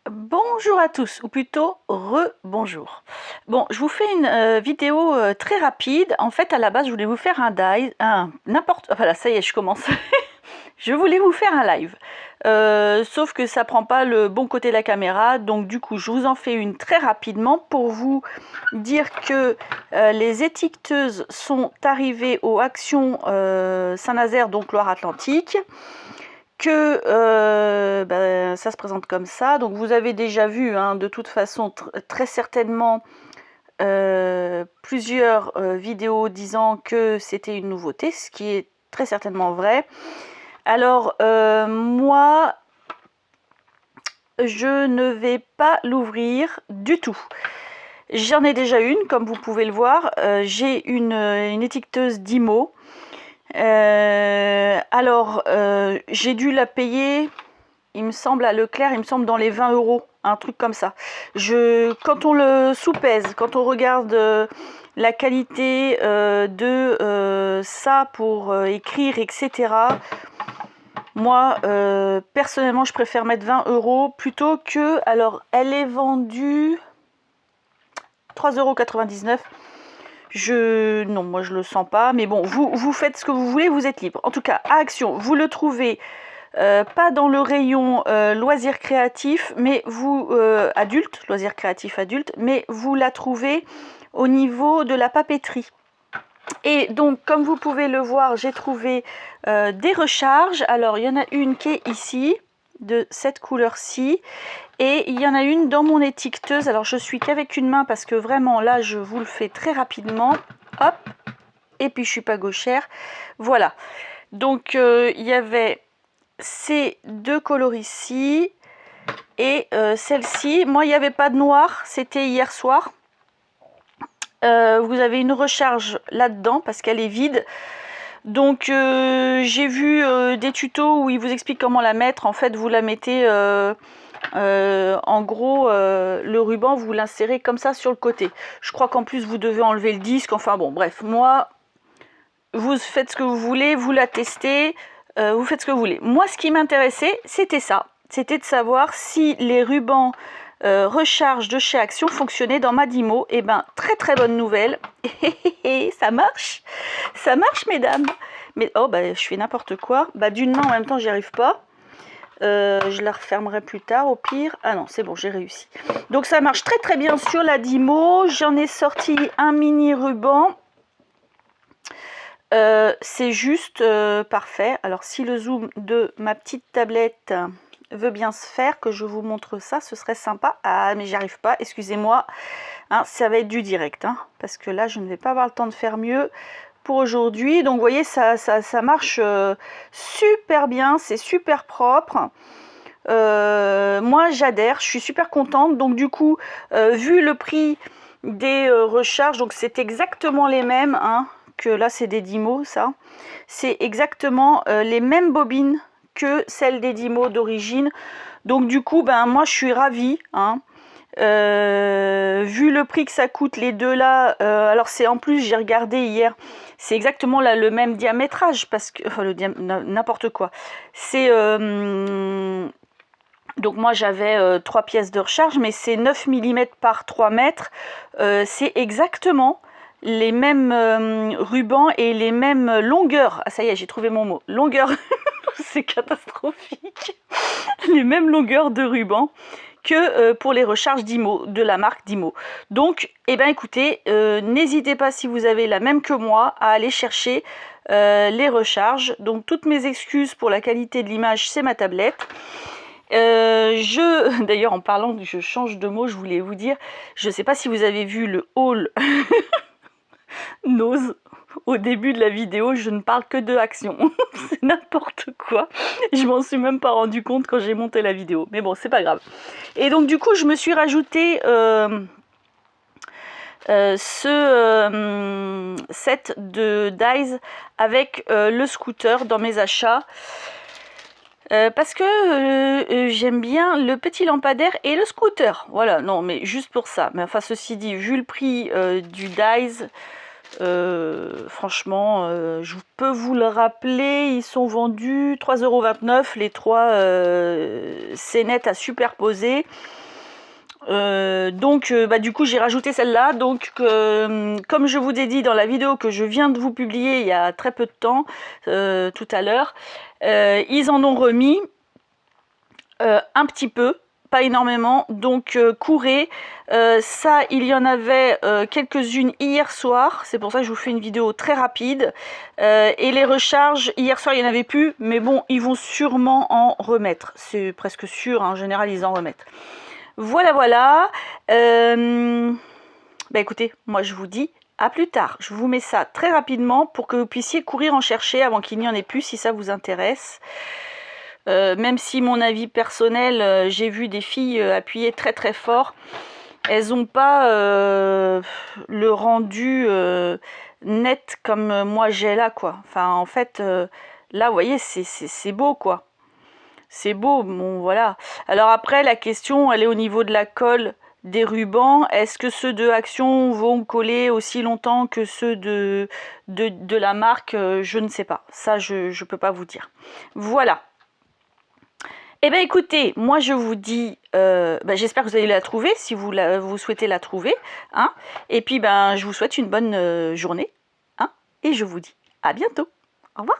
Bonjour à tous, ou plutôt re-bonjour. Bon, je vous fais une vidéo très rapide. En fait, à la base, je voulais vous faire voilà, ça y est, je commence. Je voulais vous faire un live. Sauf que ça prend pas le bon côté de la caméra, donc du coup, je vous en fais une très rapidement pour vous dire que les étiqueteuses sont arrivées aux Actions Saint-Nazaire, donc Loire-Atlantique. Que ça se présente comme ça. Donc vous avez déjà vu, hein, de toute façon, très certainement plusieurs vidéos disant que c'était une nouveauté, ce qui est très certainement vrai. Alors moi, je ne vais pas l'ouvrir du tout. J'en ai déjà une, comme vous pouvez le voir. J'ai une étiqueteuse Dymo. J'ai dû la payer, il me semble à Leclerc, il me semble dans les 20 €, un truc comme ça. Quand on le sous-pèse, quand on regarde la qualité de ça pour écrire, etc. Moi, personnellement, je préfère mettre 20 € plutôt que... Alors, elle est vendue 3,99 €. Non, moi je le sens pas, mais bon, vous faites ce que vous voulez, vous êtes libre. En tout cas, à Action, vous le trouvez pas dans le rayon loisirs créatifs, mais loisirs créatifs adultes, mais vous la trouvez au niveau de la papeterie. Et donc, comme vous pouvez le voir, j'ai trouvé des recharges. Alors, il y en a une qui est ici, de cette couleur-ci. Et il y en a une dans mon étiqueteuse. Alors, je suis qu'avec une main parce que vraiment, là, je vous le fais très rapidement. Hop. Et puis, je suis pas gauchère. Voilà. Donc, il y avait ces deux coloris-ci et celle-ci. Moi, il n'y avait pas de noir. C'était hier soir. Vous avez une recharge là-dedans parce qu'elle est vide. Donc j'ai vu des tutos où ils vous expliquent comment la mettre. En fait, vous la mettez en gros, le ruban, vous l'insérez comme ça sur le côté. Je crois qu'en plus, vous devez enlever le disque. Enfin bon, bref, moi, vous faites ce que vous voulez, vous la testez, vous faites ce que vous voulez. Moi, ce qui m'intéressait, c'était ça. C'était de savoir si les rubans recharge de chez Action fonctionnaient dans ma Dymo. Et ben, très très bonne nouvelle. Ça marche. Ça marche, mesdames. Mais oh, bah, je fais n'importe quoi. Bah, d'une main, en même temps, j'y arrive pas. Je la refermerai plus tard au pire. Ah non, c'est bon, j'ai réussi. Donc ça marche très très bien sur la Dymo. J'en ai sorti un mini ruban. C'est juste parfait. Alors si le zoom de ma petite tablette veut bien se faire, que je vous montre ça, ce serait sympa. Ah mais j'y arrive pas, excusez-moi. Hein, ça va être du direct, hein, parce que là je ne vais pas avoir le temps de faire mieux pour aujourd'hui. Donc vous voyez, ça marche super bien, c'est super propre. Moi j'adhère, je suis super contente. Donc du coup, vu le prix des recharges, donc c'est exactement les mêmes, hein, que là c'est des Dymo, ça. C'est exactement les mêmes bobines que celles des Dymo d'origine. Donc du coup, ben moi je suis ravie, hein. Vu le prix que ça coûte les deux là, alors c'est en plus, j'ai regardé hier, c'est exactement là le même diamétrage, parce que enfin, n'importe quoi, c'est donc moi j'avais 3 pièces de recharge, mais c'est 9 mm par 3 mètres, c'est exactement les mêmes rubans et les mêmes longueurs. Ah ça y est, j'ai trouvé mon mot, longueur. C'est catastrophique. Les mêmes longueurs de ruban que pour les recharges Dymo, de la marque Dymo. Donc, eh ben, écoutez, n'hésitez pas, si vous avez la même que moi, à aller chercher les recharges. Donc, toutes mes excuses pour la qualité de l'image, c'est ma tablette. D'ailleurs, en parlant, je change de mot, je voulais vous dire, je ne sais pas si vous avez vu le haul Nose. Au début de la vidéo, je ne parle que de Action. C'est n'importe quoi. Je m'en suis même pas rendu compte quand j'ai monté la vidéo. Mais bon, c'est pas grave. Et donc du coup, je me suis rajouté ce set de dies avec le scooter dans mes achats. Parce que j'aime bien le petit lampadaire et le scooter. Voilà, non, mais juste pour ça. Mais enfin, ceci dit, vu le prix du dies... Franchement, je peux vous le rappeler, ils sont vendus 3,29 € les 3 scénettes à superposer. Donc du coup j'ai rajouté celle-là. Donc comme je vous ai dit dans la vidéo que je viens de vous publier il y a très peu de temps, tout à l'heure, ils en ont remis un petit peu, pas énormément, donc courez. Ça, il y en avait quelques-unes hier soir, c'est pour ça que je vous fais une vidéo très rapide. Et les recharges, hier soir il n'y en avait plus, mais bon, ils vont sûrement en remettre, c'est presque sûr, hein, en général ils en remettent. Voilà, voilà. Écoutez, moi je vous dis à plus tard. Je vous mets ça très rapidement pour que vous puissiez courir en chercher avant qu'il n'y en ait plus si ça vous intéresse. Même si mon avis personnel, j'ai vu des filles appuyer très très fort, elles n'ont pas le rendu net comme moi j'ai là, quoi. Enfin, en fait, là, vous voyez, c'est beau, quoi. C'est beau, bon, voilà. Alors après, la question, elle est au niveau de la colle des rubans. Est-ce que ceux de Action vont coller aussi longtemps que ceux de la marque? Je ne sais pas. Ça, je ne peux pas vous dire. Voilà. Eh bien écoutez, moi je vous dis, j'espère que vous allez la trouver si vous souhaitez la trouver. Hein, et puis je vous souhaite une bonne journée. Hein, et je vous dis à bientôt. Au revoir.